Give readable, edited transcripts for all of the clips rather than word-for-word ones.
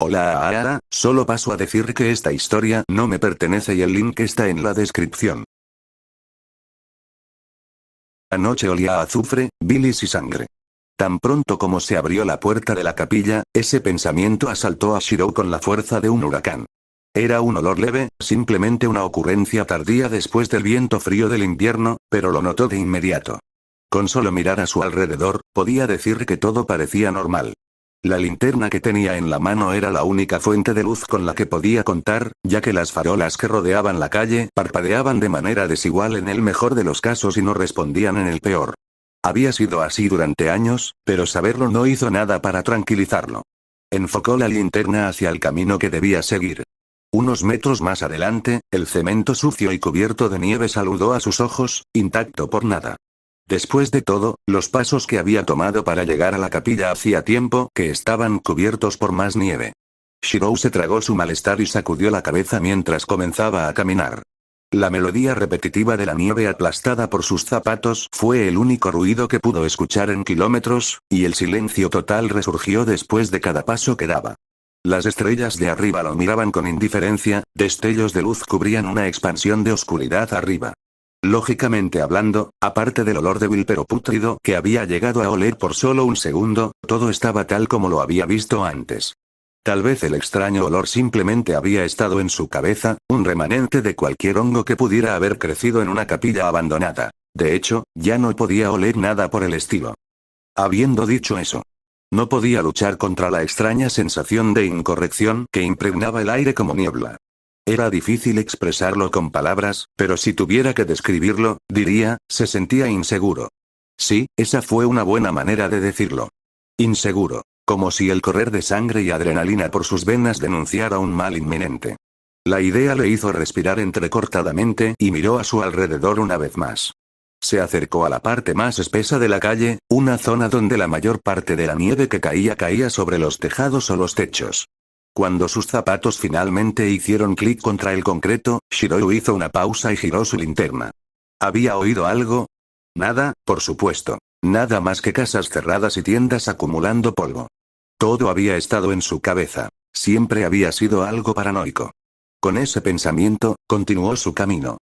Hola Aara, solo paso a decir que esta historia no me pertenece y el link está en la descripción. Anoche olía a azufre, bilis y sangre. Tan pronto como se abrió la puerta de la capilla, ese pensamiento asaltó a Shirou con la fuerza de un huracán. Era un olor leve, simplemente una ocurrencia tardía después del viento frío del invierno, pero lo notó de inmediato. Con solo mirar a su alrededor, podía decir que todo parecía normal. La linterna que tenía en la mano era la única fuente de luz con la que podía contar, ya que las farolas que rodeaban la calle parpadeaban de manera desigual en el mejor de los casos y no respondían en el peor. Había sido así durante años, pero saberlo no hizo nada para tranquilizarlo. Enfocó la linterna hacia el camino que debía seguir. Unos metros más adelante, el cemento sucio y cubierto de nieve saludó a sus ojos, intacto por nada. Después de todo, los pasos que había tomado para llegar a la capilla hacía tiempo que estaban cubiertos por más nieve. Shirou se tragó su malestar y sacudió la cabeza mientras comenzaba a caminar. La melodía repetitiva de la nieve aplastada por sus zapatos fue el único ruido que pudo escuchar en kilómetros, y el silencio total resurgió después de cada paso que daba. Las estrellas de arriba lo miraban con indiferencia, destellos de luz cubrían una expansión de oscuridad arriba. Lógicamente hablando, aparte del olor débil pero pútrido que había llegado a oler por solo un segundo, todo estaba tal como lo había visto antes. Tal vez el extraño olor simplemente había estado en su cabeza, un remanente de cualquier hongo que pudiera haber crecido en una capilla abandonada. De hecho, ya no podía oler nada por el estilo. Habiendo dicho eso, no podía luchar contra la extraña sensación de incorrección que impregnaba el aire como niebla. Era difícil expresarlo con palabras, pero si tuviera que describirlo, diría, se sentía inseguro. Sí, esa fue una buena manera de decirlo. Inseguro. Como si el correr de sangre y adrenalina por sus venas denunciara un mal inminente. La idea le hizo respirar entrecortadamente y miró a su alrededor una vez más. Se acercó a la parte más espesa de la calle, una zona donde la mayor parte de la nieve que caía sobre los tejados o los techos. Cuando sus zapatos finalmente hicieron clic contra el concreto, Shirou hizo una pausa y giró su linterna. ¿Había oído algo? Nada, por supuesto. Nada más que casas cerradas y tiendas acumulando polvo. Todo había estado en su cabeza. Siempre había sido algo paranoico. Con ese pensamiento, continuó su camino.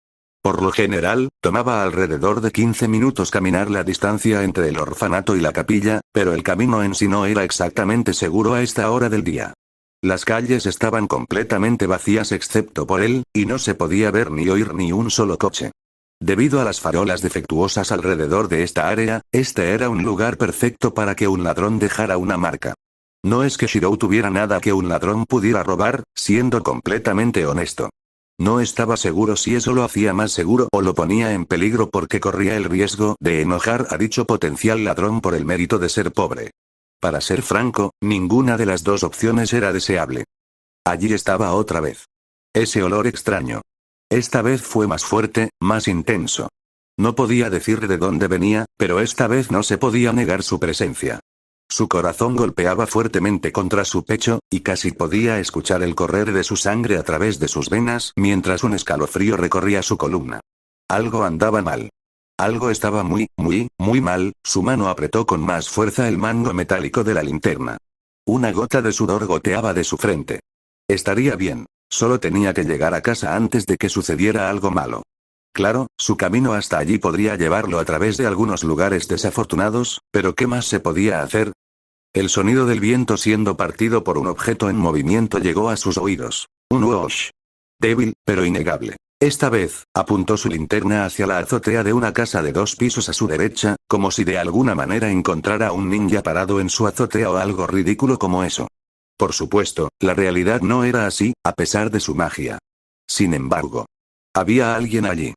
Por lo general, tomaba alrededor de 15 minutos caminar la distancia entre el orfanato y la capilla, pero el camino en sí no era exactamente seguro a esta hora del día. Las calles estaban completamente vacías excepto por él, y no se podía ver ni oír ni un solo coche. Debido a las farolas defectuosas alrededor de esta área, este era un lugar perfecto para que un ladrón dejara una marca. No es que Shirou tuviera nada que un ladrón pudiera robar, siendo completamente honesto. No estaba seguro si eso lo hacía más seguro o lo ponía en peligro porque corría el riesgo de enojar a dicho potencial ladrón por el mérito de ser pobre. Para ser franco, ninguna de las dos opciones era deseable. Allí estaba otra vez. Ese olor extraño. Esta vez fue más fuerte, más intenso. No podía decir de dónde venía, pero esta vez no se podía negar su presencia. Su corazón golpeaba fuertemente contra su pecho, y casi podía escuchar el correr de su sangre a través de sus venas mientras un escalofrío recorría su columna. Algo andaba mal. Algo estaba muy mal, su mano apretó con más fuerza el mango metálico de la linterna. Una gota de sudor goteaba de su frente. Estaría bien, solo tenía que llegar a casa antes de que sucediera algo malo. Claro, su camino hasta allí podría llevarlo a través de algunos lugares desafortunados, pero ¿qué más se podía hacer? El sonido del viento siendo partido por un objeto en movimiento llegó a sus oídos. Un whoosh. Débil, pero innegable. Esta vez, apuntó su linterna hacia la azotea de una casa de 2 pisos a su derecha, como si de alguna manera encontrara a un ninja parado en su azotea o algo ridículo como eso. Por supuesto, la realidad no era así, a pesar de su magia. Sin embargo, había alguien allí.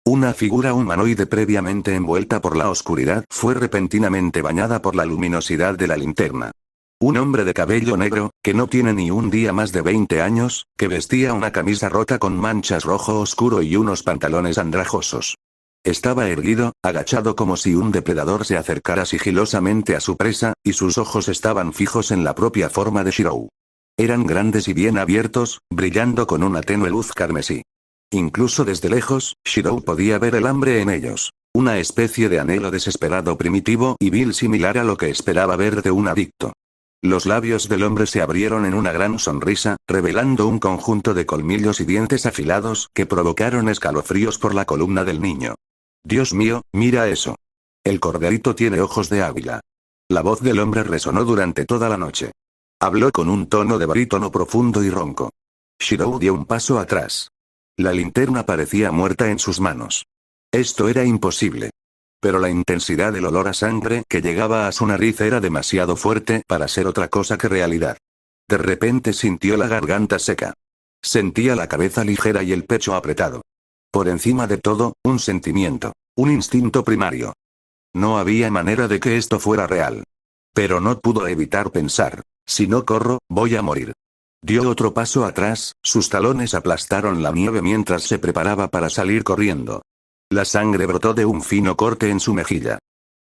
Una figura humanoide previamente envuelta por la oscuridad fue repentinamente bañada por la luminosidad de la linterna. Un hombre de cabello negro, que no tiene ni un día más de 20 años, que vestía una camisa rota con manchas rojo oscuro y unos pantalones andrajosos. Estaba erguido, agachado como si un depredador se acercara sigilosamente a su presa, y sus ojos estaban fijos en la propia forma de Shirou. Eran grandes y bien abiertos, brillando con una tenue luz carmesí. Incluso desde lejos, Shirou podía ver el hambre en ellos. Una especie de anhelo desesperado primitivo y vil similar a lo que esperaba ver de un adicto. Los labios del hombre se abrieron en una gran sonrisa, revelando un conjunto de colmillos y dientes afilados que provocaron escalofríos por la columna del niño. Dios mío, mira eso. El corderito tiene ojos de águila. La voz del hombre resonó durante toda la noche. Habló con un tono de barítono profundo y ronco. Shirou dio un paso atrás. La linterna parecía muerta en sus manos. Esto era imposible. Pero la intensidad del olor a sangre que llegaba a su nariz era demasiado fuerte para ser otra cosa que realidad. De repente sintió la garganta seca. Sentía la cabeza ligera y el pecho apretado. Por encima de todo, un sentimiento, un instinto primario. No había manera de que esto fuera real. Pero no pudo evitar pensar, si no corro, voy a morir. Dio otro paso atrás, sus talones aplastaron la nieve mientras se preparaba para salir corriendo. La sangre brotó de un fino corte en su mejilla.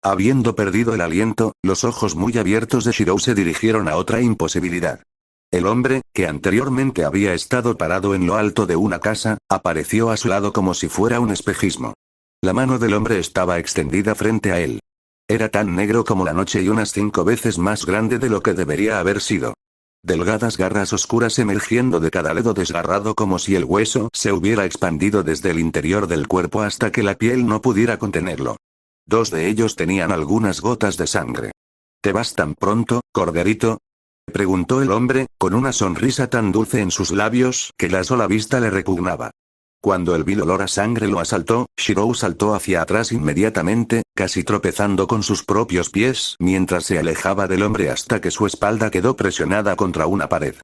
Habiendo perdido el aliento, los ojos muy abiertos de Shirou se dirigieron a otra imposibilidad. El hombre, que anteriormente había estado parado en lo alto de una casa, apareció a su lado como si fuera un espejismo. La mano del hombre estaba extendida frente a él. Era tan negro como la noche y unas 5 veces más grande de lo que debería haber sido. Delgadas garras oscuras emergiendo de cada dedo desgarrado como si el hueso se hubiera expandido desde el interior del cuerpo hasta que la piel no pudiera contenerlo. 2 de ellos tenían algunas gotas de sangre. ¿Te vas tan pronto, corderito?, preguntó el hombre, con una sonrisa tan dulce en sus labios que la sola vista le repugnaba. Cuando el vil olor a sangre lo asaltó, Shirou saltó hacia atrás inmediatamente, casi tropezando con sus propios pies mientras se alejaba del hombre hasta que su espalda quedó presionada contra una pared.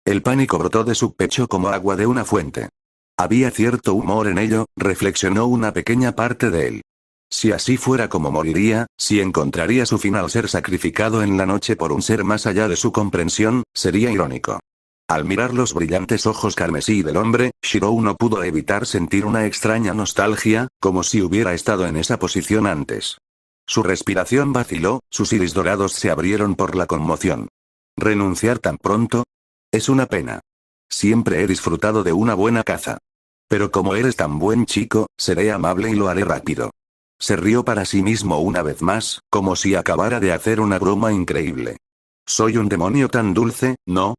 El pánico brotó de su pecho como agua de una fuente. Había cierto humor en ello, reflexionó una pequeña parte de él. Si así fuera como moriría, si encontraría su fin al ser sacrificado en la noche por un ser más allá de su comprensión, sería irónico. Al mirar los brillantes ojos carmesí del hombre, Shirou no pudo evitar sentir una extraña nostalgia, como si hubiera estado en esa posición antes. Su respiración vaciló, sus iris dorados se abrieron por la conmoción. ¿Renunciar tan pronto? Es una pena. Siempre he disfrutado de una buena caza. Pero como eres tan buen chico, seré amable y lo haré rápido. Se rió para sí mismo una vez más, como si acabara de hacer una broma increíble. ¿Soy un demonio tan dulce, no?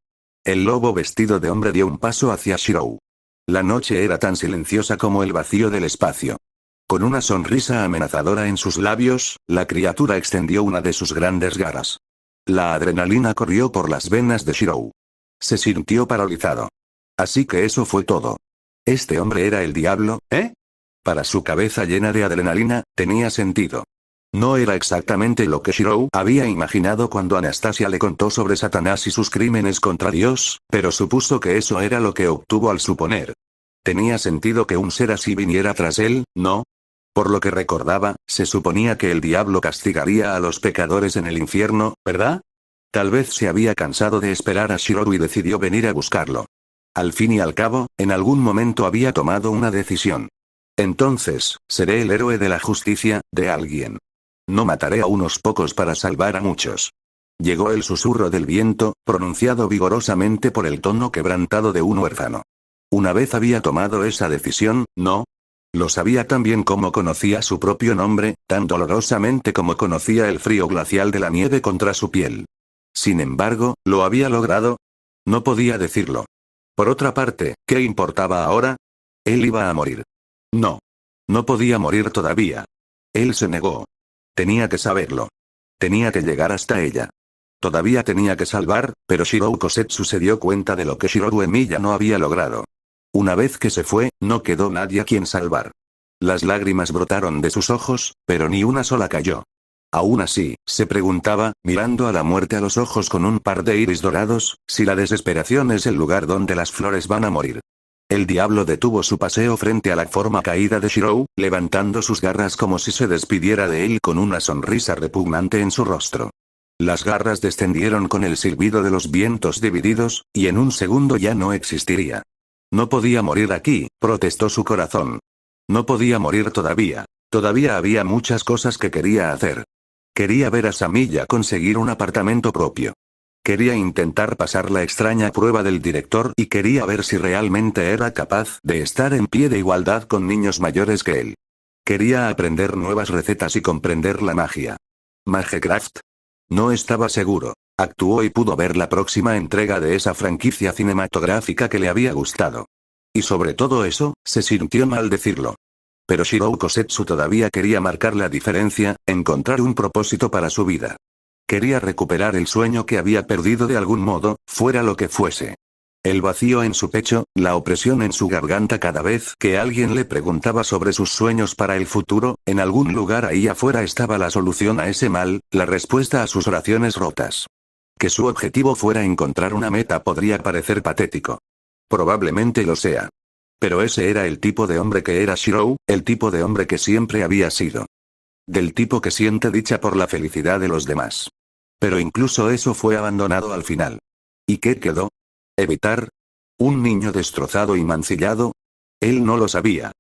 El lobo vestido de hombre dio un paso hacia Shirou. La noche era tan silenciosa como el vacío del espacio. Con una sonrisa amenazadora en sus labios, la criatura extendió una de sus grandes garras. La adrenalina corrió por las venas de Shirou. Se sintió paralizado. Así que eso fue todo. ¿Este hombre era el diablo, eh? Para su cabeza llena de adrenalina, tenía sentido. No era exactamente lo que Shirou había imaginado cuando Anastasia le contó sobre Satanás y sus crímenes contra Dios, pero supuso que eso era lo que obtuvo al suponer. Tenía sentido que un ser así viniera tras él, ¿no? Por lo que recordaba, se suponía que el diablo castigaría a los pecadores en el infierno, ¿verdad? Tal vez se había cansado de esperar a Shirou y decidió venir a buscarlo. Al fin y al cabo, en algún momento había tomado una decisión. Entonces, seré el héroe de la justicia, de alguien. No mataré a unos pocos para salvar a muchos. Llegó el susurro del viento, pronunciado vigorosamente por el tono quebrantado de un huérfano. Una vez había tomado esa decisión, ¿no? Lo sabía tan bien como conocía su propio nombre, tan dolorosamente como conocía el frío glacial de la nieve contra su piel. Sin embargo, ¿lo había logrado? No podía decirlo. Por otra parte, ¿qué importaba ahora? Él iba a morir. No. No podía morir todavía. Él se negó. Tenía que saberlo. Tenía que llegar hasta ella. Todavía tenía que salvar, pero Shirou Kosetsu se dio cuenta de lo que Shirou Emiya no había logrado. Una vez que se fue, no quedó nadie a quien salvar. Las lágrimas brotaron de sus ojos, pero ni una sola cayó. Aún así, se preguntaba, mirando a la muerte a los ojos con un par de iris dorados, si la desesperación es el lugar donde las flores van a morir. El diablo detuvo su paseo frente a la forma caída de Shirou, levantando sus garras como si se despidiera de él con una sonrisa repugnante en su rostro. Las garras descendieron con el silbido de los vientos divididos, y en un segundo ya no existiría. No podía morir aquí, protestó su corazón. No podía morir todavía. Todavía había muchas cosas que quería hacer. Quería ver a Samilla conseguir un apartamento propio. Quería intentar pasar la extraña prueba del director y quería ver si realmente era capaz de estar en pie de igualdad con niños mayores que él. Quería aprender nuevas recetas y comprender la magia. ¿Magecraft? No estaba seguro. Actuó y pudo ver la próxima entrega de esa franquicia cinematográfica que le había gustado. Y sobre todo eso, se sintió mal decirlo. Pero Shirou Kosetsu todavía quería marcar la diferencia, encontrar un propósito para su vida. Quería recuperar el sueño que había perdido de algún modo, fuera lo que fuese. El vacío en su pecho, la opresión en su garganta cada vez que alguien le preguntaba sobre sus sueños para el futuro, en algún lugar ahí afuera estaba la solución a ese mal, la respuesta a sus oraciones rotas. Que su objetivo fuera encontrar una meta podría parecer patético. Probablemente lo sea. Pero ese era el tipo de hombre que era Shirou, el tipo de hombre que siempre había sido. Del tipo que siente dicha por la felicidad de los demás. Pero incluso eso fue abandonado al final. ¿Y qué quedó? ¿Evitar? ¿Un niño destrozado y mancillado? Él no lo sabía.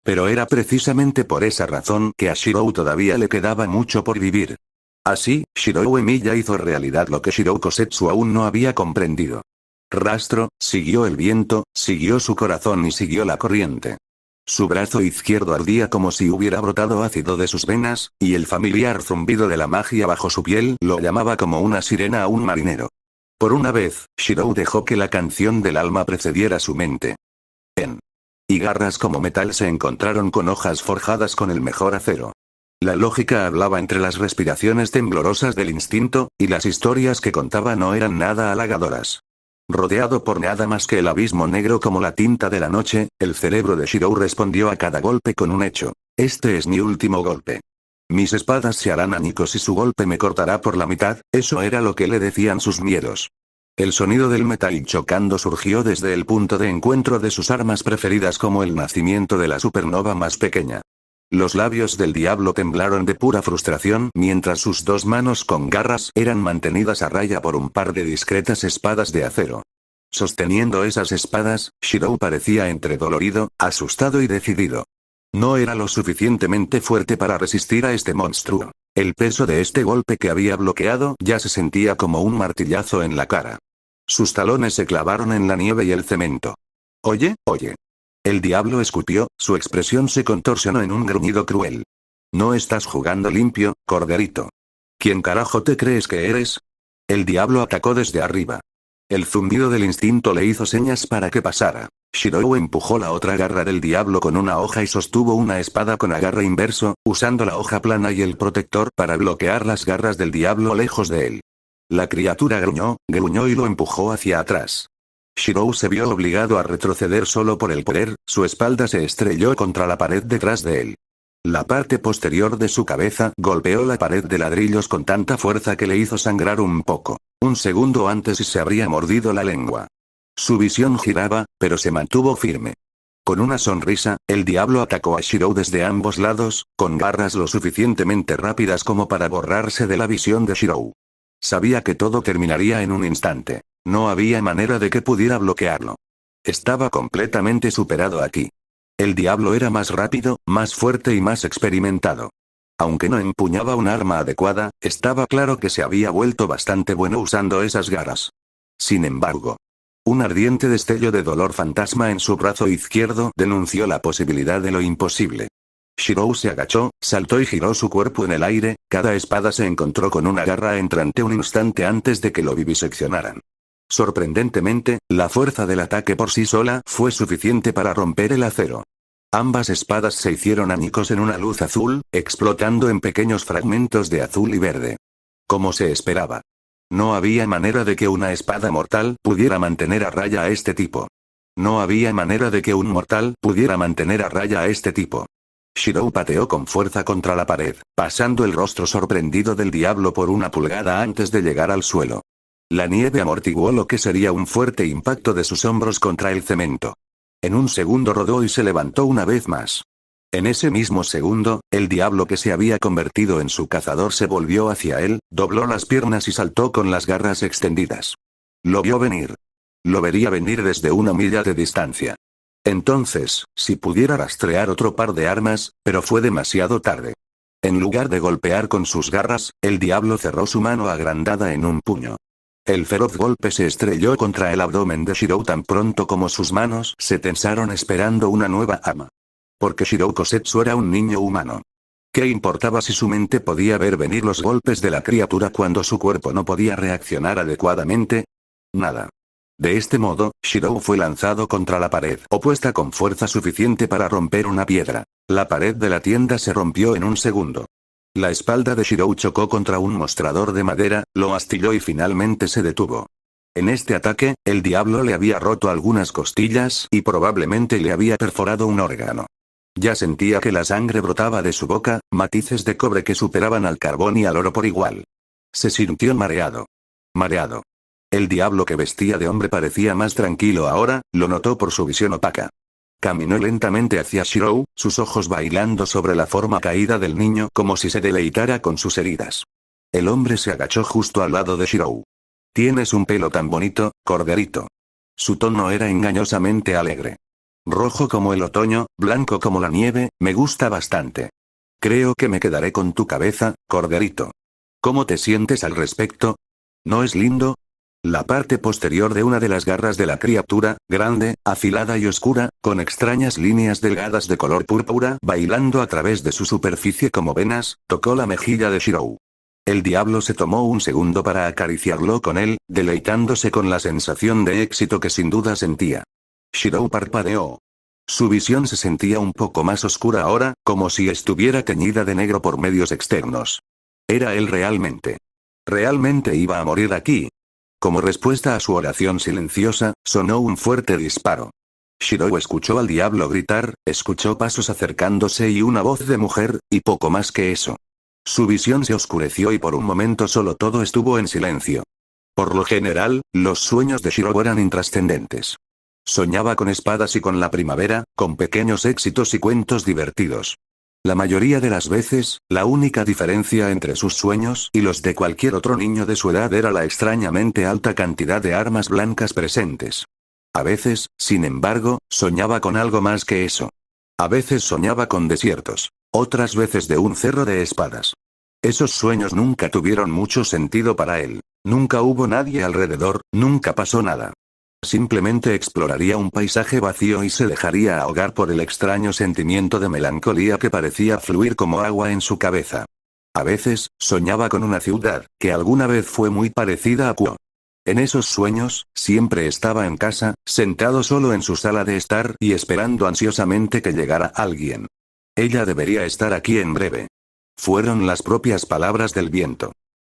Pero era precisamente por esa razón que a Shirou todavía le quedaba mucho por vivir. Así, Shirou Emiya hizo realidad lo que Shirou Kosetsu aún no había comprendido. Rastro, siguió el viento, siguió su corazón y siguió la corriente. Su brazo izquierdo ardía como si hubiera brotado ácido de sus venas, y el familiar zumbido de la magia bajo su piel lo llamaba como una sirena a un marinero. Por una vez, Shirou dejó que la canción del alma precediera su mente. Y garras como metal se encontraron con hojas forjadas con el mejor acero. La lógica hablaba entre las respiraciones temblorosas del instinto, y las historias que contaba no eran nada halagadoras. Rodeado por nada más que el abismo negro como la tinta de la noche, el cerebro de Shirou respondió a cada golpe con un hecho. Este es mi último golpe. Mis espadas se harán añicos y su golpe me cortará por la mitad, eso era lo que le decían sus miedos. El sonido del metal chocando surgió desde el punto de encuentro de sus armas preferidas como el nacimiento de la supernova más pequeña. Los labios del diablo temblaron de pura frustración mientras sus dos manos con garras eran mantenidas a raya por un par de discretas espadas de acero. Sosteniendo esas espadas, Shirou parecía entre dolorido, asustado y decidido. No era lo suficientemente fuerte para resistir a este monstruo. El peso de este golpe que había bloqueado ya se sentía como un martillazo en la cara. Sus talones se clavaron en la nieve y el cemento. Oye. El diablo escupió, su expresión se contorsionó en un gruñido cruel. No estás jugando limpio, corderito. ¿Quién carajo te crees que eres? El diablo atacó desde arriba. El zumbido del instinto le hizo señas para que pasara. Shirou empujó la otra garra del diablo con una hoja y sostuvo una espada con agarre inverso, usando la hoja plana y el protector para bloquear las garras del diablo lejos de él. La criatura gruñó y lo empujó hacia atrás. Shirou se vio obligado a retroceder solo por el poder, su espalda se estrelló contra la pared detrás de él. La parte posterior de su cabeza golpeó la pared de ladrillos con tanta fuerza que le hizo sangrar un poco. Un segundo antes y se habría mordido la lengua. Su visión giraba, pero se mantuvo firme. Con una sonrisa, el diablo atacó a Shirou desde ambos lados, con garras lo suficientemente rápidas como para borrarse de la visión de Shirou. Sabía que todo terminaría en un instante. No había manera de que pudiera bloquearlo. Estaba completamente superado aquí. El diablo era más rápido, más fuerte y más experimentado. Aunque no empuñaba un arma adecuada, estaba claro que se había vuelto bastante bueno usando esas garras. Sin embargo, un ardiente destello de dolor fantasma en su brazo izquierdo denunció la posibilidad de lo imposible. Shirou se agachó, saltó y giró su cuerpo en el aire, cada espada se encontró con una garra entrante un instante antes de que lo viviseccionaran. Sorprendentemente, la fuerza del ataque por sí sola fue suficiente para romper el acero. Ambas espadas se hicieron añicos en una luz azul, explotando en pequeños fragmentos de azul y verde. Como se esperaba. No había manera de que una espada mortal pudiera mantener a raya a este tipo. No había manera de que un mortal pudiera mantener a raya a este tipo. Shirou pateó con fuerza contra la pared, pasando el rostro sorprendido del diablo por una pulgada antes de llegar al suelo. La nieve amortiguó lo que sería un fuerte impacto de sus hombros contra el cemento. En un segundo rodó y se levantó una vez más. En ese mismo segundo, el diablo que se había convertido en su cazador se volvió hacia él, dobló las piernas y saltó con las garras extendidas. Lo vio venir. Lo vería venir desde una milla de distancia. Entonces, si pudiera rastrear otro par de armas, pero fue demasiado tarde. En lugar de golpear con sus garras, el diablo cerró su mano agrandada en un puño. El feroz golpe se estrelló contra el abdomen de Shirou tan pronto como sus manos se tensaron esperando una nueva arma. Porque Shirou Kosetsu era un niño humano. ¿Qué importaba si su mente podía ver venir los golpes de la criatura cuando su cuerpo no podía reaccionar adecuadamente? Nada. De este modo, Shirou fue lanzado contra la pared opuesta con fuerza suficiente para romper una piedra. La pared de la tienda se rompió en un segundo. La espalda de Shirou chocó contra un mostrador de madera, lo astilló y finalmente se detuvo. En este ataque, el diablo le había roto algunas costillas y probablemente le había perforado un órgano. Ya sentía que la sangre brotaba de su boca, matices de cobre que superaban al carbón y al oro por igual. Se sintió mareado. Mareado. El diablo que vestía de hombre parecía más tranquilo ahora, lo notó por su visión opaca. Caminó lentamente hacia Shirou, sus ojos bailando sobre la forma caída del niño como si se deleitara con sus heridas. El hombre se agachó justo al lado de Shirou. «Tienes un pelo tan bonito, corderito». Su tono era engañosamente alegre. «Rojo como el otoño, blanco como la nieve, me gusta bastante. Creo que me quedaré con tu cabeza, corderito. ¿Cómo te sientes al respecto? ¿No es lindo?» La parte posterior de una de las garras de la criatura, grande, afilada y oscura, con extrañas líneas delgadas de color púrpura bailando a través de su superficie como venas, tocó la mejilla de Shirou. El diablo se tomó un segundo para acariciarlo con él, deleitándose con la sensación de éxito que sin duda sentía. Shirou parpadeó. Su visión se sentía un poco más oscura ahora, como si estuviera teñida de negro por medios externos. Era él realmente. Realmente iba a morir aquí. Como respuesta a su oración silenciosa, sonó un fuerte disparo. Shirou escuchó al diablo gritar, escuchó pasos acercándose y una voz de mujer, y poco más que eso. Su visión se oscureció y por un momento solo todo estuvo en silencio. Por lo general, los sueños de Shirou eran intrascendentes. Soñaba con espadas y con la primavera, con pequeños éxitos y cuentos divertidos. La mayoría de las veces, la única diferencia entre sus sueños y los de cualquier otro niño de su edad era la extrañamente alta cantidad de armas blancas presentes. A veces, sin embargo, soñaba con algo más que eso. A veces soñaba con desiertos. Otras veces de un cerro de espadas. Esos sueños nunca tuvieron mucho sentido para él. Nunca hubo nadie alrededor, nunca pasó nada. Simplemente exploraría un paisaje vacío y se dejaría ahogar por el extraño sentimiento de melancolía que parecía fluir como agua en su cabeza. A veces, soñaba con una ciudad, que alguna vez fue muy parecida a Kuo. En esos sueños, siempre estaba en casa, sentado solo en su sala de estar y esperando ansiosamente que llegara alguien. Ella debería estar aquí en breve. Fueron las propias palabras del viento.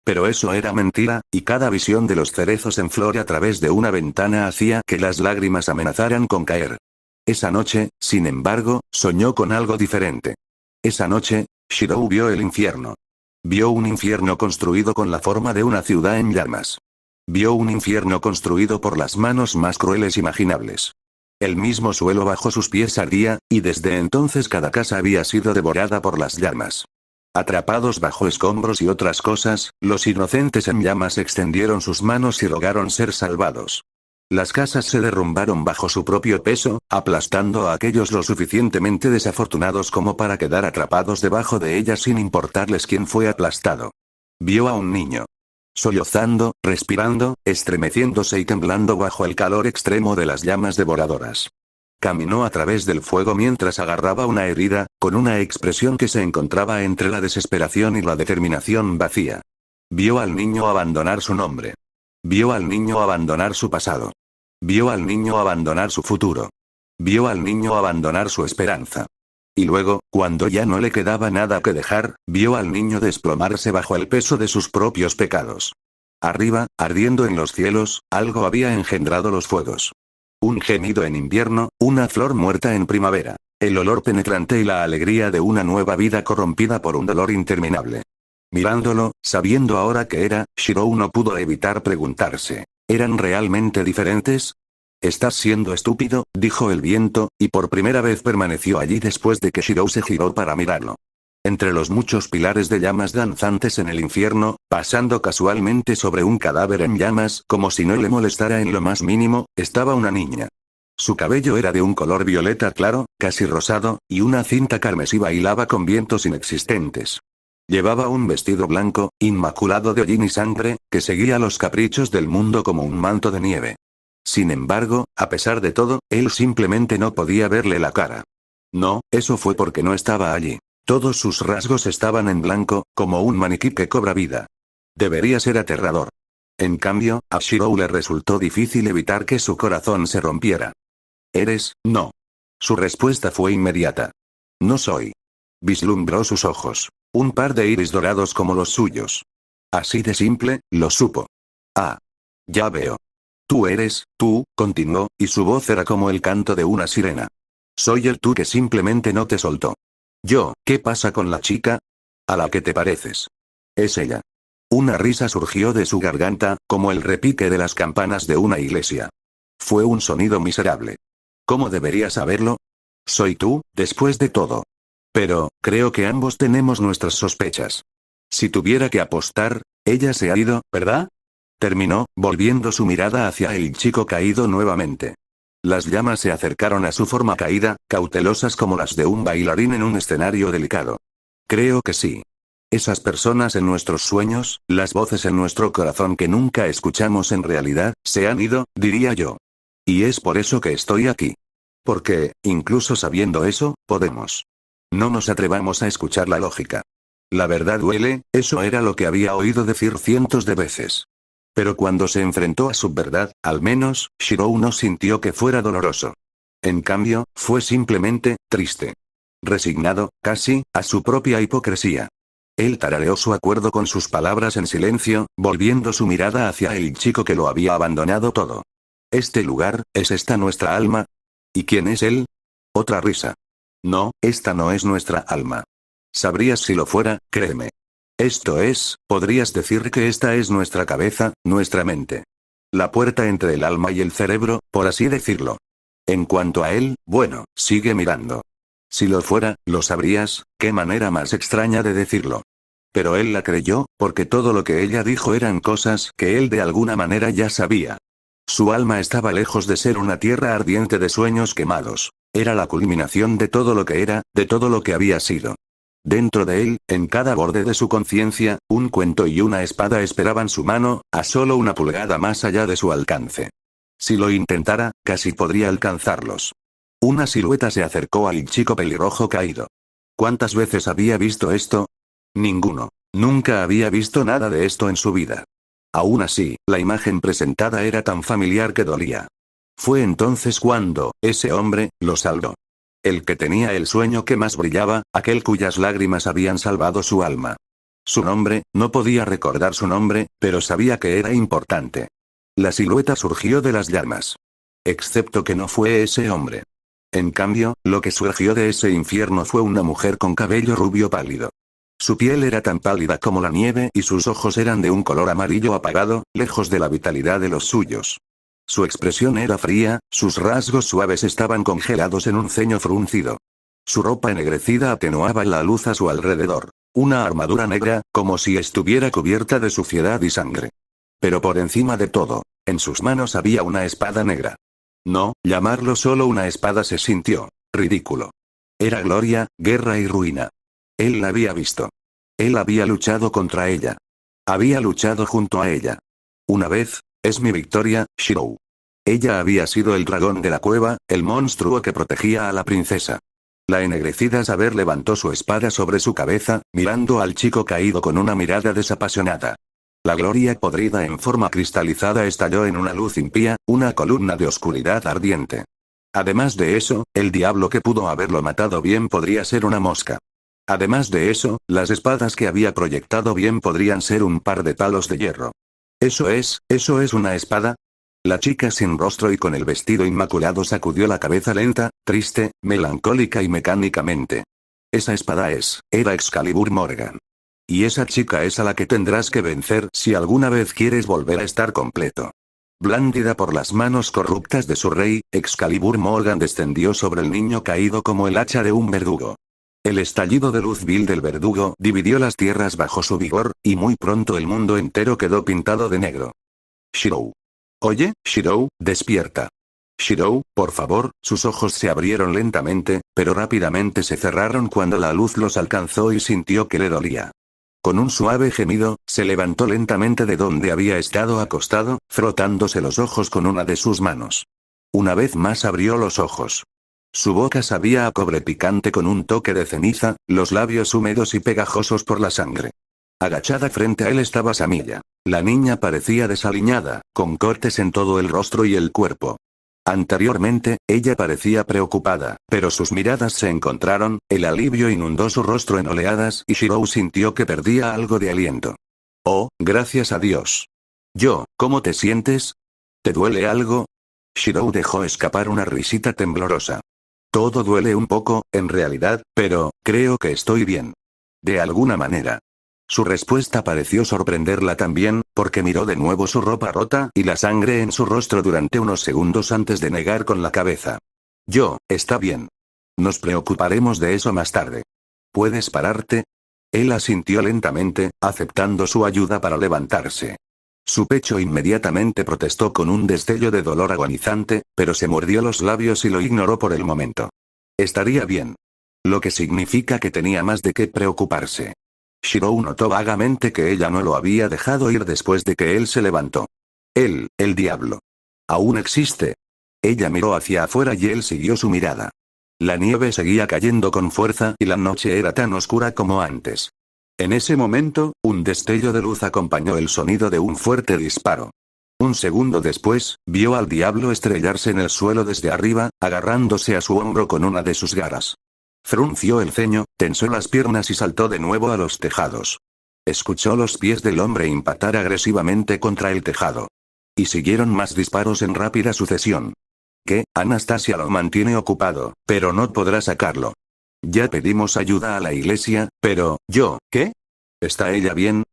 Pero eso era mentira, y cada visión de los cerezos en flor a través de una ventana hacía que las lágrimas amenazaran con caer. Esa noche, sin embargo, soñó con algo diferente. Esa noche, Shirou vio el infierno. Vio un infierno construido con la forma de una ciudad en llamas. Vio un infierno construido por las manos más crueles imaginables. El mismo suelo bajo sus pies ardía, y desde entonces cada casa había sido devorada por las llamas. Atrapados bajo escombros y otras cosas, los inocentes en llamas extendieron sus manos y rogaron ser salvados. Las casas se derrumbaron bajo su propio peso, aplastando a aquellos lo suficientemente desafortunados como para quedar atrapados debajo de ellas sin importarles quién fue aplastado. Vio a un niño. Sollozando, respirando, estremeciéndose y temblando bajo el calor extremo de las llamas devoradoras. Caminó a través del fuego mientras agarraba una herida, con una expresión que se encontraba entre la desesperación y la determinación vacía. Vio al niño abandonar su nombre. Vio al niño abandonar su pasado. Vio al niño abandonar su futuro. Vio al niño abandonar su esperanza. Y luego, cuando ya no le quedaba nada que dejar, vio al niño desplomarse bajo el peso de sus propios pecados. Arriba, ardiendo en los cielos, algo había engendrado los fuegos. Un gemido en invierno, una flor muerta en primavera. El olor penetrante y la alegría de una nueva vida corrompida por un dolor interminable. Mirándolo, sabiendo ahora que era, Shirou no pudo evitar preguntarse, ¿eran realmente diferentes? «Estás siendo estúpido», dijo el viento, y por primera vez permaneció allí después de que Shirou se giró para mirarlo. Entre los muchos pilares de llamas danzantes en el infierno, pasando casualmente sobre un cadáver en llamas como si no le molestara en lo más mínimo, estaba una niña. Su cabello era de un color violeta claro, casi rosado, y una cinta carmesí bailaba con vientos inexistentes. Llevaba un vestido blanco, inmaculado de hollín y sangre, que seguía los caprichos del mundo como un manto de nieve. Sin embargo, a pesar de todo, él simplemente no podía verle la cara. No, eso fue porque no estaba allí. Todos sus rasgos estaban en blanco, como un maniquí que cobra vida. Debería ser aterrador. En cambio, a Shirou le resultó difícil evitar que su corazón se rompiera. No. Su respuesta fue inmediata. No soy. Vislumbró sus ojos. Un par de iris dorados como los suyos. Así de simple, lo supo. Ah. Ya veo. Tú, continuó, y su voz era como el canto de una sirena. Soy el tú que simplemente no te soltó. ¿Qué pasa con la chica? A la que te pareces. Es ella. Una risa surgió de su garganta, como el repique de las campanas de una iglesia. Fue un sonido miserable. ¿Cómo debería saberlo? Soy tú, después de todo. Pero, creo que ambos tenemos nuestras sospechas. Si tuviera que apostar, ella se ha ido, ¿verdad? Terminó, volviendo su mirada hacia el chico caído nuevamente. Las llamas se acercaron a su forma caída, cautelosas como las de un bailarín en un escenario delicado. Creo que sí. Esas personas en nuestros sueños, las voces en nuestro corazón que nunca escuchamos en realidad, se han ido, diría yo. Y es por eso que estoy aquí. Porque, incluso sabiendo eso, podemos. No nos atrevamos a escuchar la lógica. La verdad duele, eso era lo que había oído decir cientos de veces. Pero cuando se enfrentó a su verdad, al menos, Shirou no sintió que fuera doloroso. En cambio, fue simplemente, triste. Resignado, casi, a su propia hipocresía. Él tarareó su acuerdo con sus palabras en silencio, volviendo su mirada hacia el chico que lo había abandonado todo. ¿Este lugar, es esta nuestra alma? ¿Y quién es él? Otra risa. No, esta no es nuestra alma. Sabrías si lo fuera, créeme. Podrías decir que esta es nuestra cabeza, nuestra mente. La puerta entre el alma y el cerebro, por así decirlo. En cuanto a él, bueno, sigue mirando. Si lo fuera, lo sabrías, qué manera más extraña de decirlo. Pero él la creyó, porque todo lo que ella dijo eran cosas que él de alguna manera ya sabía. Su alma estaba lejos de ser una tierra ardiente de sueños quemados. Era la culminación de todo lo que era, de todo lo que había sido. Dentro de él, en cada borde de su conciencia, un cuento y una espada esperaban su mano, a solo una pulgada más allá de su alcance. Si lo intentara, casi podría alcanzarlos. Una silueta se acercó al chico pelirrojo caído. ¿Cuántas veces había visto esto? Ninguno. Nunca había visto nada de esto en su vida. Aún así, la imagen presentada era tan familiar que dolía. Fue entonces cuando, ese hombre, lo salvó. El que tenía el sueño que más brillaba, aquel cuyas lágrimas habían salvado su alma. Su nombre, no podía recordar su nombre, pero sabía que era importante. La silueta surgió de las llamas. Excepto que no fue ese hombre. En cambio, lo que surgió de ese infierno fue una mujer con cabello rubio pálido. Su piel era tan pálida como la nieve y sus ojos eran de un color amarillo apagado, lejos de la vitalidad de los suyos. Su expresión era fría, sus rasgos suaves estaban congelados en un ceño fruncido. Su ropa ennegrecida atenuaba la luz a su alrededor. Una armadura negra, como si estuviera cubierta de suciedad y sangre. Pero por encima de todo, en sus manos había una espada negra. No, llamarlo solo una espada se sintió ridículo. Era gloria, guerra y ruina. Él la había visto. Él había luchado contra ella. Había luchado junto a ella. Una vez, es mi victoria, Shirou. Ella había sido el dragón de la cueva, el monstruo que protegía a la princesa. La ennegrecida Saber levantó su espada sobre su cabeza, mirando al chico caído con una mirada desapasionada. La gloria podrida en forma cristalizada estalló en una luz impía, una columna de oscuridad ardiente. Además de eso, el diablo que pudo haberlo matado bien podría ser una mosca. Además de eso, las espadas que había proyectado bien podrían ser un par de palos de hierro. ¿Eso es una espada? La chica sin rostro y con el vestido inmaculado sacudió la cabeza lenta, triste, melancólica y mecánicamente. Esa espada era Excalibur Morgan. Y esa chica es a la que tendrás que vencer si alguna vez quieres volver a estar completo. Blandida por las manos corruptas de su rey, Excalibur Morgan descendió sobre el niño caído como el hacha de un verdugo. El estallido de luz vil del verdugo dividió las tierras bajo su vigor, y muy pronto el mundo entero quedó pintado de negro. Shirou. Oye, Shirou, despierta. Shirou, por favor, sus ojos se abrieron lentamente, pero rápidamente se cerraron cuando la luz los alcanzó y sintió que le dolía. Con un suave gemido, se levantó lentamente de donde había estado acostado, frotándose los ojos con una de sus manos. Una vez más abrió los ojos. Su boca sabía a cobre picante con un toque de ceniza, los labios húmedos y pegajosos por la sangre. Agachada frente a él estaba Samilla. La niña parecía desaliñada, con cortes en todo el rostro y el cuerpo. Anteriormente, ella parecía preocupada, pero sus miradas se encontraron, el alivio inundó su rostro en oleadas y Shirou sintió que perdía algo de aliento. Oh, gracias a Dios. ¿Cómo te sientes? ¿Te duele algo? Shirou dejó escapar una risita temblorosa. Todo duele un poco, en realidad, pero, creo que estoy bien. De alguna manera. Su respuesta pareció sorprenderla también, porque miró de nuevo su ropa rota y la sangre en su rostro durante unos segundos antes de negar con la cabeza. Está bien. Nos preocuparemos de eso más tarde. ¿Puedes pararte? Él asintió lentamente, aceptando su ayuda para levantarse. Su pecho inmediatamente protestó con un destello de dolor agonizante, pero se mordió los labios y lo ignoró por el momento. Estaría bien. Lo que significa que tenía más de qué preocuparse. Shirou notó vagamente que ella no lo había dejado ir después de que él se levantó. El diablo. ¿Aún existe? Ella miró hacia afuera y él siguió su mirada. La nieve seguía cayendo con fuerza y la noche era tan oscura como antes. En ese momento, un destello de luz acompañó el sonido de un fuerte disparo. Un segundo después, vio al diablo estrellarse en el suelo desde arriba, agarrándose a su hombro con una de sus garras. Frunció el ceño, tensó las piernas y saltó de nuevo a los tejados. Escuchó los pies del hombre impactar agresivamente contra el tejado. Y siguieron más disparos en rápida sucesión. ¿Qué? Anastasia lo mantiene ocupado, pero no podrá sacarlo. Ya pedimos ayuda a la iglesia, pero, ¿qué? ¿Está ella bien?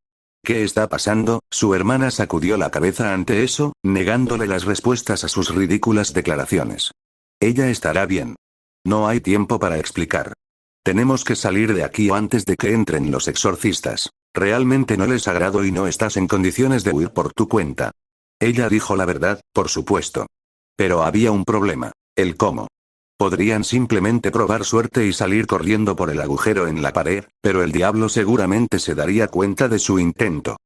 ¿Qué está pasando? Su hermana sacudió la cabeza ante eso, negándole las respuestas a sus ridículas declaraciones. Ella estará bien. No hay tiempo para explicar. Tenemos que salir de aquí antes de que entren los exorcistas. Realmente no les agrado y no estás en condiciones de huir por tu cuenta. Ella dijo la verdad, por supuesto. Pero había un problema. El cómo. Podrían simplemente probar suerte y salir corriendo por el agujero en la pared, pero el diablo seguramente se daría cuenta de su intento.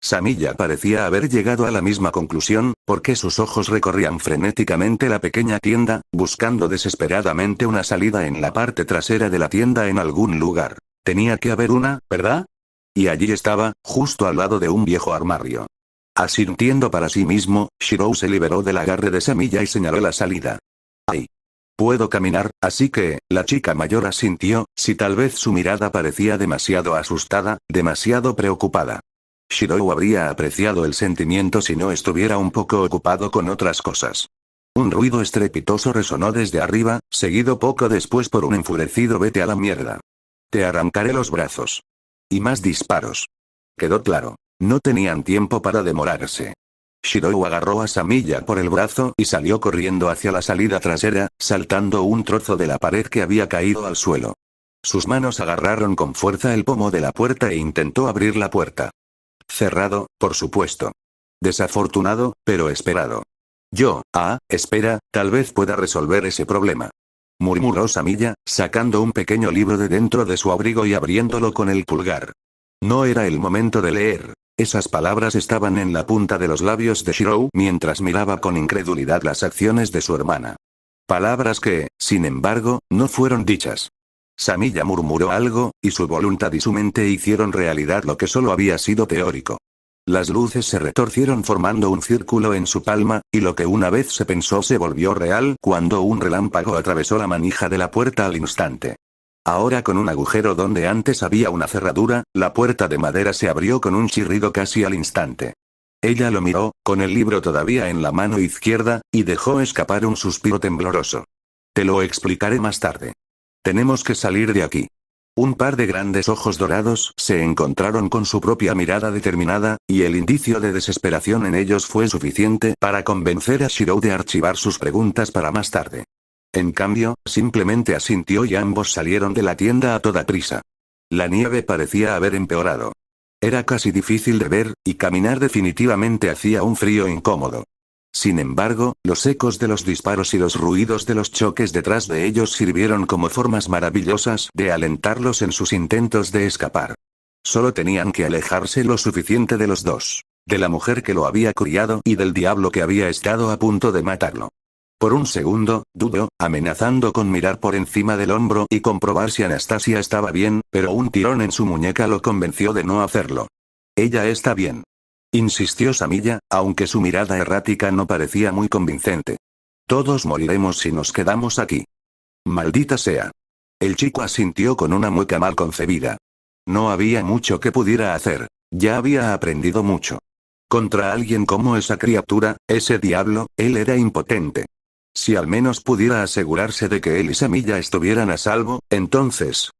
Samilla parecía haber llegado a la misma conclusión, porque sus ojos recorrían frenéticamente la pequeña tienda, buscando desesperadamente una salida en la parte trasera de la tienda en algún lugar. Tenía que haber una, ¿verdad? Y allí estaba, justo al lado de un viejo armario. Asintiendo para sí mismo, Shirou se liberó del agarre de Samilla y señaló la salida. ¡Ay! Puedo caminar, así que, la chica mayor asintió, si tal vez su mirada parecía demasiado asustada, demasiado preocupada. Shirou habría apreciado el sentimiento si no estuviera un poco ocupado con otras cosas. Un ruido estrepitoso resonó desde arriba, seguido poco después por un enfurecido vete a la mierda. Te arrancaré los brazos. Y más disparos. Quedó claro. No tenían tiempo para demorarse. Shirou agarró a Samilla por el brazo y salió corriendo hacia la salida trasera, saltando un trozo de la pared que había caído al suelo. Sus manos agarraron con fuerza el pomo de la puerta e intentó abrir la puerta. Cerrado, por supuesto. Desafortunado, pero esperado. Espera, tal vez pueda resolver ese problema. Murmuró Samilla, sacando un pequeño libro de dentro de su abrigo y abriéndolo con el pulgar. No era el momento de leer. Esas palabras estaban en la punta de los labios de Shirou mientras miraba con incredulidad las acciones de su hermana. Palabras que, sin embargo, no fueron dichas. Samilla murmuró algo, y su voluntad y su mente hicieron realidad lo que solo había sido teórico. Las luces se retorcieron formando un círculo en su palma, y lo que una vez se pensó se volvió real cuando un relámpago atravesó la manija de la puerta al instante. Ahora con un agujero donde antes había una cerradura, la puerta de madera se abrió con un chirrido casi al instante. Ella lo miró, con el libro todavía en la mano izquierda, y dejó escapar un suspiro tembloroso. Te lo explicaré más tarde. Tenemos que salir de aquí. Un par de grandes ojos dorados se encontraron con su propia mirada determinada, y el indicio de desesperación en ellos fue suficiente para convencer a Shirou de archivar sus preguntas para más tarde. En cambio, simplemente asintió y ambos salieron de la tienda a toda prisa. La nieve parecía haber empeorado. Era casi difícil de ver, y caminar definitivamente hacía un frío incómodo. Sin embargo, los ecos de los disparos y los ruidos de los choques detrás de ellos sirvieron como formas maravillosas de alentarlos en sus intentos de escapar. Solo tenían que alejarse lo suficiente de los dos, de la mujer que lo había criado y del diablo que había estado a punto de matarlo. Por un segundo, dudó, amenazando con mirar por encima del hombro y comprobar si Anastasia estaba bien, pero un tirón en su muñeca lo convenció de no hacerlo. Ella está bien, insistió Samilla, aunque su mirada errática no parecía muy convincente. Todos moriremos si nos quedamos aquí. Maldita sea. El chico asintió con una mueca mal concebida. No había mucho que pudiera hacer. Ya había aprendido mucho. Contra alguien como esa criatura, ese diablo, él era impotente. Si al menos pudiera asegurarse de que él y Samilla estuvieran a salvo, entonces,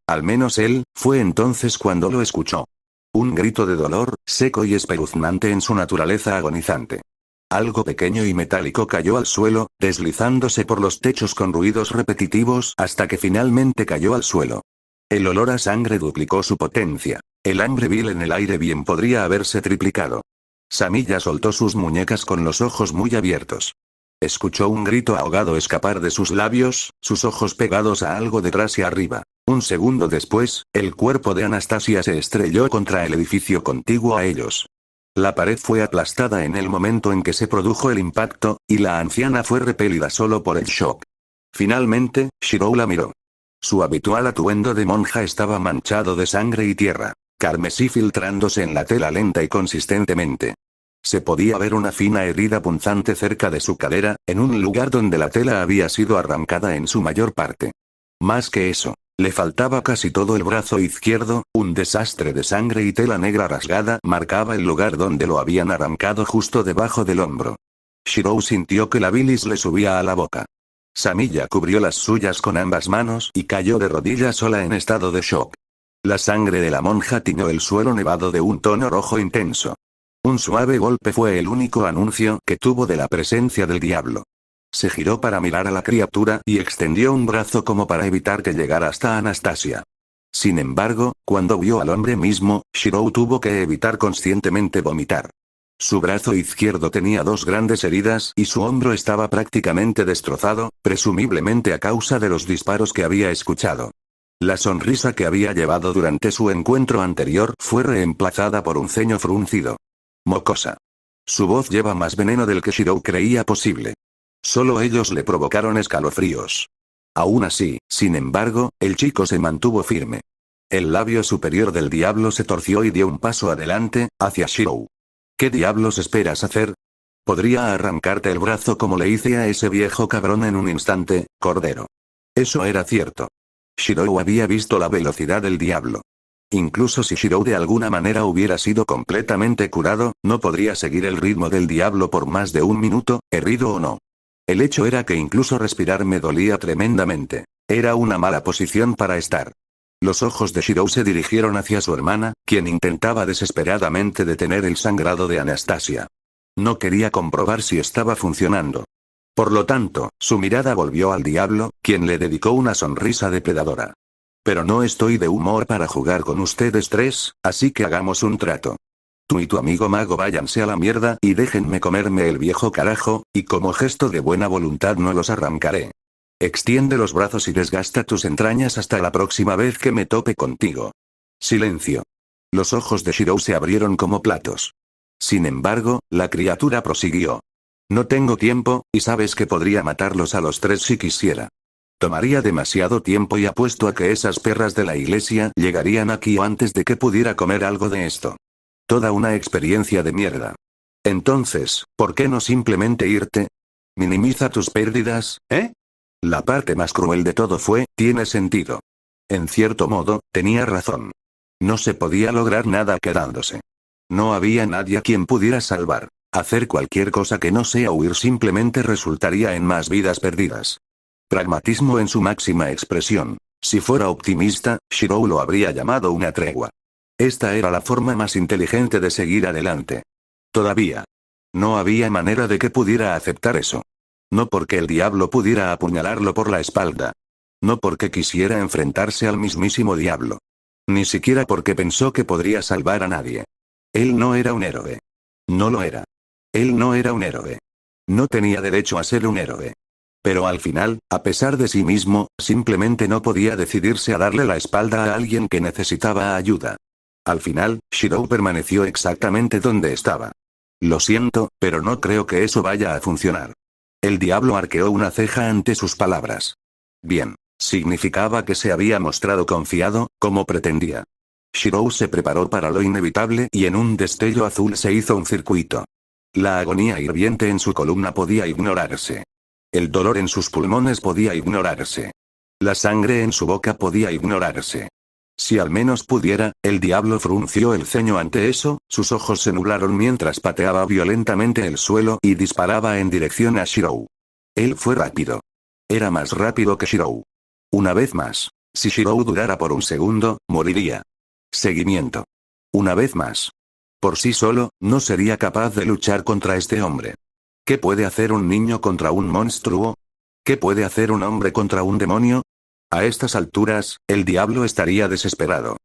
al menos él, fue entonces cuando lo escuchó. Un grito de dolor, seco y espeluznante en su naturaleza agonizante. Algo pequeño y metálico cayó al suelo, deslizándose por los techos con ruidos repetitivos hasta que finalmente cayó al suelo. El olor a sangre duplicó su potencia. El hambre vil en el aire bien podría haberse triplicado. Samilla soltó sus muñecas con los ojos muy abiertos. Escuchó un grito ahogado escapar de sus labios, sus ojos pegados a algo detrás y arriba. Un segundo después, el cuerpo de Anastasia se estrelló contra el edificio contiguo a ellos. La pared fue aplastada en el momento en que se produjo el impacto, y la anciana fue repelida solo por el shock. Finalmente, Shirou la miró. Su habitual atuendo de monja estaba manchado de sangre y tierra, carmesí filtrándose en la tela lenta y consistentemente. Se podía ver una fina herida punzante cerca de su cadera, en un lugar donde la tela había sido arrancada en su mayor parte. Más que eso, le faltaba casi todo el brazo izquierdo, un desastre de sangre y tela negra rasgada marcaba el lugar donde lo habían arrancado justo debajo del hombro. Shirou sintió que la bilis le subía a la boca. Samilla cubrió las suyas con ambas manos y cayó de rodillas sola en estado de shock. La sangre de la monja tiñó el suelo nevado de un tono rojo intenso. Un suave golpe fue el único anuncio que tuvo de la presencia del diablo. Se giró para mirar a la criatura y extendió un brazo como para evitar que llegara hasta Anastasia. Sin embargo, cuando vio al hombre mismo, Shirou tuvo que evitar conscientemente vomitar. Su brazo izquierdo tenía dos grandes heridas y su hombro estaba prácticamente destrozado, presumiblemente a causa de los disparos que había escuchado. La sonrisa que había llevado durante su encuentro anterior fue reemplazada por un ceño fruncido. Mocosa. Su voz lleva más veneno del que Shirou creía posible. Solo ellos le provocaron escalofríos. Aún así, sin embargo, el chico se mantuvo firme. El labio superior del diablo se torció y dio un paso adelante, hacia Shirou. ¿Qué diablos esperas hacer? Podría arrancarte el brazo como le hice a ese viejo cabrón en un instante, cordero. Eso era cierto. Shirou había visto la velocidad del diablo. Incluso si Shirou de alguna manera hubiera sido completamente curado, no podría seguir el ritmo del diablo por más de un minuto, herido o no. El hecho era que incluso respirar me dolía tremendamente. Era una mala posición para estar. Los ojos de Shirou se dirigieron hacia su hermana, quien intentaba desesperadamente detener el sangrado de Anastasia. No quería comprobar si estaba funcionando. Por lo tanto, su mirada volvió al diablo, quien le dedicó una sonrisa depredadora. Pero no estoy de humor para jugar con ustedes tres, así que hagamos un trato. Tú y tu amigo mago váyanse a la mierda y déjenme comerme el viejo carajo, y como gesto de buena voluntad no los arrancaré. Extiende los brazos y desgasta tus entrañas hasta la próxima vez que me tope contigo. Silencio. Los ojos de Shirou se abrieron como platos. Sin embargo, la criatura prosiguió. No tengo tiempo, y sabes que podría matarlos a los tres si quisiera. Tomaría demasiado tiempo y apuesto a que esas perras de la iglesia llegarían aquí antes de que pudiera comer algo de esto. Toda una experiencia de mierda. Entonces, ¿por qué no simplemente irte? Minimiza tus pérdidas, ¿eh? La parte más cruel de todo fue, tiene sentido. En cierto modo, tenía razón. No se podía lograr nada quedándose. No había nadie a quien pudiera salvar. Hacer cualquier cosa que no sea huir simplemente resultaría en más vidas perdidas. Pragmatismo en su máxima expresión. Si fuera optimista, Shirou lo habría llamado una tregua. Esta era la forma más inteligente de seguir adelante. Todavía. No había manera de que pudiera aceptar eso. No porque el diablo pudiera apuñalarlo por la espalda. No porque quisiera enfrentarse al mismísimo diablo. Ni siquiera porque pensó que podría salvar a nadie. Él no era un héroe. No lo era. Él no era un héroe. No tenía derecho a ser un héroe. Pero al final, a pesar de sí mismo, simplemente no podía decidirse a darle la espalda a alguien que necesitaba ayuda. Al final, Shirou permaneció exactamente donde estaba. Lo siento, pero no creo que eso vaya a funcionar. El diablo arqueó una ceja ante sus palabras. Bien. Significaba que se había mostrado confiado, como pretendía. Shirou se preparó para lo inevitable y en un destello azul se hizo un circuito. La agonía hirviente en su columna podía ignorarse. El dolor en sus pulmones podía ignorarse. La sangre en su boca podía ignorarse. Si al menos pudiera, el diablo frunció el ceño ante eso, sus ojos se nublaron mientras pateaba violentamente el suelo y disparaba en dirección a Shirou. Él fue rápido. Era más rápido que Shirou. Una vez más. Si Shirou dudara por un segundo, moriría. Seguimiento. Una vez más. Por sí solo, no sería capaz de luchar contra este hombre. ¿Qué puede hacer un niño contra un monstruo? ¿Qué puede hacer un hombre contra un demonio? A estas alturas, el diablo estaría desesperado.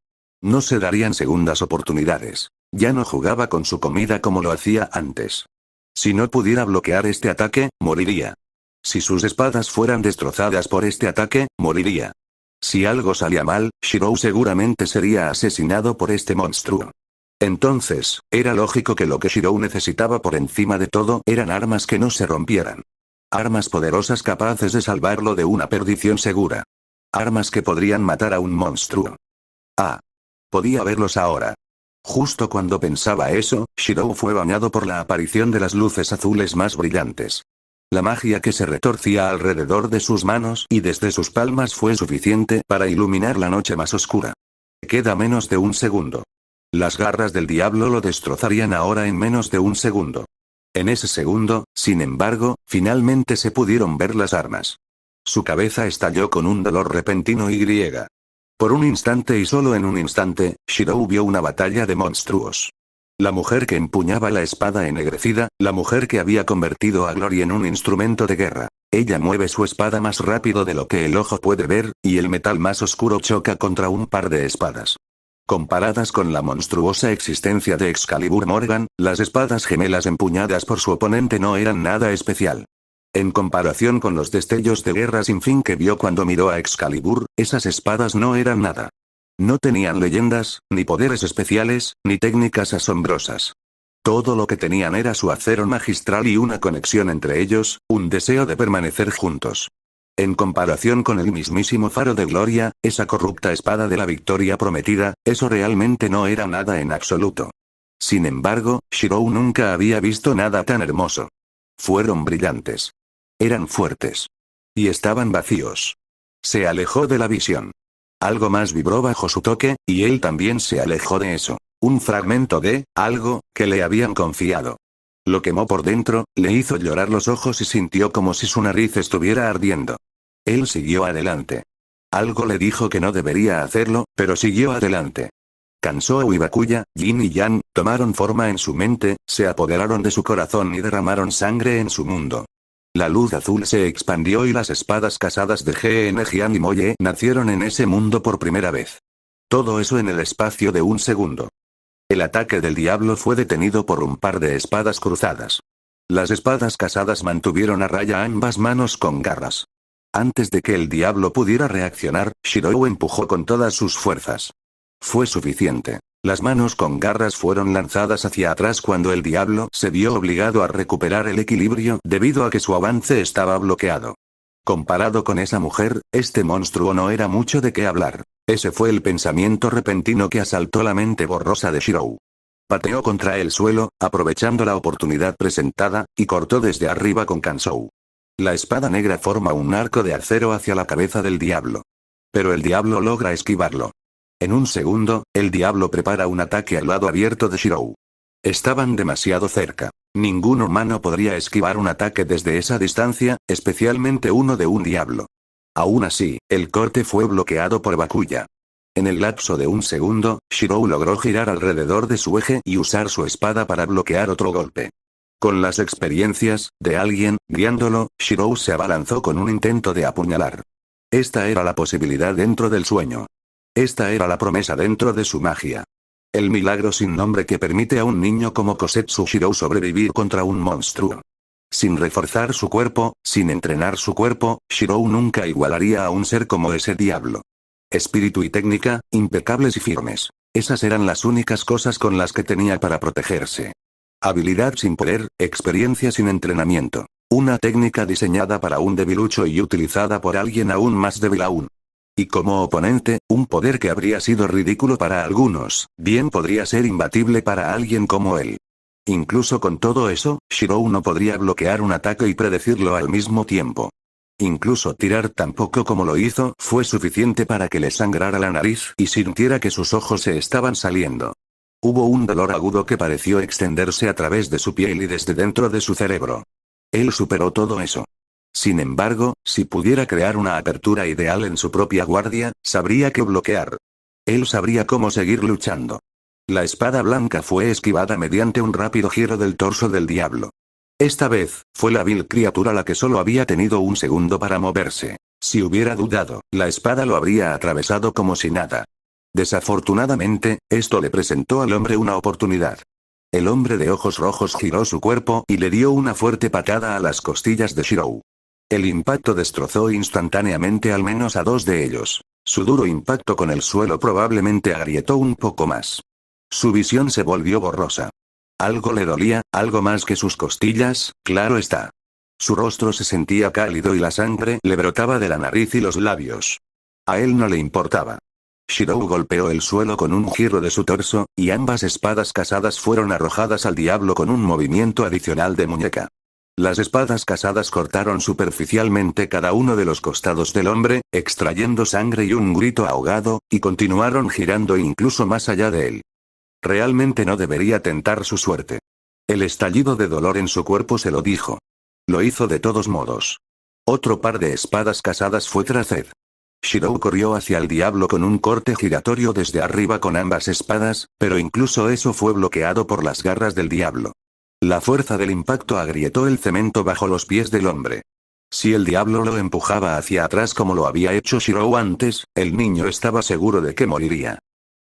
No se darían segundas oportunidades. Ya no jugaba con su comida como lo hacía antes. Si no pudiera bloquear este ataque, moriría. Si sus espadas fueran destrozadas por este ataque, moriría. Si algo salía mal, Shirou seguramente sería asesinado por este monstruo. Entonces, era lógico que lo que Shirou necesitaba por encima de todo eran armas que no se rompieran. Armas poderosas capaces de salvarlo de una perdición segura. Armas que podrían matar a un monstruo. Ah. Podía verlos ahora. Justo cuando pensaba eso, Shirou fue bañado por la aparición de las luces azules más brillantes. La magia que se retorcía alrededor de sus manos y desde sus palmas fue suficiente para iluminar la noche más oscura. Queda menos de un segundo. Las garras del diablo lo destrozarían ahora en menos de un segundo. En ese segundo, sin embargo, finalmente se pudieron ver las armas. Su cabeza estalló con un dolor repentino y griega. Por un instante y solo en un instante, Shirou vio una batalla de monstruos. La mujer que empuñaba la espada ennegrecida, la mujer que había convertido a Glory en un instrumento de guerra. Ella mueve su espada más rápido de lo que el ojo puede ver, y el metal más oscuro choca contra un par de espadas. Comparadas con la monstruosa existencia de Excalibur Morgan, las espadas gemelas empuñadas por su oponente no eran nada especial. En comparación con los destellos de guerra sin fin que vio cuando miró a Excalibur, esas espadas no eran nada. No tenían leyendas, ni poderes especiales, ni técnicas asombrosas. Todo lo que tenían era su acero magistral y una conexión entre ellos, un deseo de permanecer juntos. En comparación con el mismísimo faro de gloria, esa corrupta espada de la victoria prometida, eso realmente no era nada en absoluto. Sin embargo, Shirou nunca había visto nada tan hermoso. Fueron brillantes. Eran fuertes. Y estaban vacíos. Se alejó de la visión. Algo más vibró bajo su toque, y él también se alejó de eso. Un fragmento de algo que le habían confiado. Lo quemó por dentro, le hizo llorar los ojos y sintió como si su nariz estuviera ardiendo. Él siguió adelante. Algo le dijo que no debería hacerlo, pero siguió adelante. Kansou y Bakuya, Yin y Yang, tomaron forma en su mente, se apoderaron de su corazón y derramaron sangre en su mundo. La luz azul se expandió y las espadas casadas de GN Jian y Moye nacieron en ese mundo por primera vez. Todo eso en el espacio de un segundo. El ataque del diablo fue detenido por un par de espadas cruzadas. Las espadas casadas mantuvieron a raya ambas manos con garras. Antes de que el diablo pudiera reaccionar, Shirou empujó con todas sus fuerzas. Fue suficiente. Las manos con garras fueron lanzadas hacia atrás cuando el diablo se vio obligado a recuperar el equilibrio debido a que su avance estaba bloqueado. Comparado con esa mujer, este monstruo no era mucho de qué hablar. Ese fue el pensamiento repentino que asaltó la mente borrosa de Shirou. Pateó contra el suelo, aprovechando la oportunidad presentada, y cortó desde arriba con Kansou. La espada negra forma un arco de acero hacia la cabeza del diablo. Pero el diablo logra esquivarlo. En un segundo, el diablo prepara un ataque al lado abierto de Shirou. Estaban demasiado cerca. Ningún humano podría esquivar un ataque desde esa distancia, especialmente uno de un diablo. Aún así, el corte fue bloqueado por Bakuya. En el lapso de un segundo, Shirou logró girar alrededor de su eje y usar su espada para bloquear otro golpe. Con las experiencias de alguien guiándolo, Shirou se abalanzó con un intento de apuñalar. Esta era la posibilidad dentro del sueño. Esta era la promesa dentro de su magia. El milagro sin nombre que permite a un niño como Kosetsu Shirou sobrevivir contra un monstruo. Sin reforzar su cuerpo, sin entrenar su cuerpo, Shirou nunca igualaría a un ser como ese diablo. Espíritu y técnica, impecables y firmes. Esas eran las únicas cosas con las que tenía para protegerse. Habilidad sin poder, experiencia sin entrenamiento. Una técnica diseñada para un debilucho y utilizada por alguien aún más débil aún. Y como oponente, un poder que habría sido ridículo para algunos, bien podría ser imbatible para alguien como él. Incluso con todo eso, Shirou no podría bloquear un ataque y predecirlo al mismo tiempo. Incluso tirar tan poco como lo hizo fue suficiente para que le sangrara la nariz y sintiera que sus ojos se estaban saliendo. Hubo un dolor agudo que pareció extenderse a través de su piel y desde dentro de su cerebro. Él superó todo eso. Sin embargo, si pudiera crear una apertura ideal en su propia guardia, sabría qué bloquear. Él sabría cómo seguir luchando. La espada blanca fue esquivada mediante un rápido giro del torso del diablo. Esta vez, fue la vil criatura la que solo había tenido un segundo para moverse. Si hubiera dudado, la espada lo habría atravesado como si nada. Desafortunadamente, esto le presentó al hombre una oportunidad. El hombre de ojos rojos giró su cuerpo y le dio una fuerte patada a las costillas de Shirou. El impacto destrozó instantáneamente al menos a dos de ellos. Su duro impacto con el suelo probablemente agrietó un poco más. Su visión se volvió borrosa. Algo le dolía, algo más que sus costillas, claro está. Su rostro se sentía cálido y la sangre le brotaba de la nariz y los labios. A él no le importaba. Shirou golpeó el suelo con un giro de su torso, y ambas espadas casadas fueron arrojadas al diablo con un movimiento adicional de muñeca. Las espadas casadas cortaron superficialmente cada uno de los costados del hombre, extrayendo sangre y un grito ahogado, y continuaron girando incluso más allá de él. Realmente no debería tentar su suerte. El estallido de dolor en su cuerpo se lo dijo. Lo hizo de todos modos. Otro par de espadas casadas fue tras él. Shirou corrió hacia el diablo con un corte giratorio desde arriba con ambas espadas, pero incluso eso fue bloqueado por las garras del diablo. La fuerza del impacto agrietó el cemento bajo los pies del hombre. Si el diablo lo empujaba hacia atrás como lo había hecho Shirou antes, el niño estaba seguro de que moriría.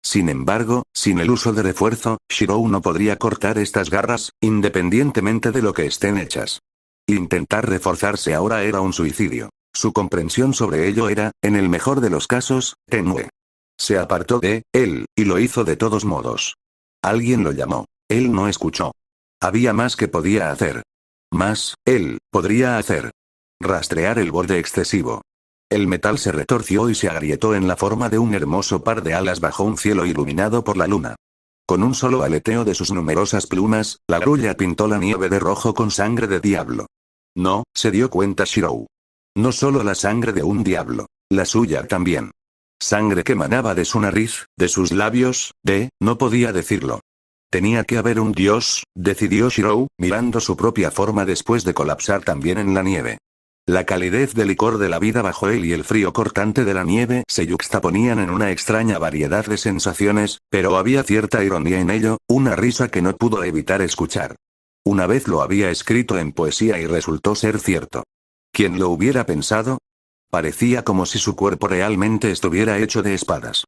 Sin embargo, sin el uso de refuerzo, Shirou no podría cortar estas garras, independientemente de lo que estén hechas. Intentar reforzarse ahora era un suicidio. Su comprensión sobre ello era, en el mejor de los casos, tenue. Se apartó de él, y lo hizo de todos modos. Alguien lo llamó. Él no escuchó. Había más que podía hacer. Más, él, podría hacer. Rastrear el borde excesivo. El metal se retorció y se agrietó en la forma de un hermoso par de alas bajo un cielo iluminado por la luna. Con un solo aleteo de sus numerosas plumas, la grulla pintó la nieve de rojo con sangre de diablo. No, se dio cuenta Shirou. No solo la sangre de un diablo, la suya también. Sangre que emanaba de su nariz, de sus labios, no podía decirlo. Tenía que haber un dios, decidió Shirou, mirando su propia forma después de colapsar también en la nieve. La calidez del licor de la vida bajo él y el frío cortante de la nieve se yuxtaponían en una extraña variedad de sensaciones, pero había cierta ironía en ello, una risa que no pudo evitar escuchar. Una vez lo había escrito en poesía y resultó ser cierto. ¿Quién lo hubiera pensado? Parecía como si su cuerpo realmente estuviera hecho de espadas.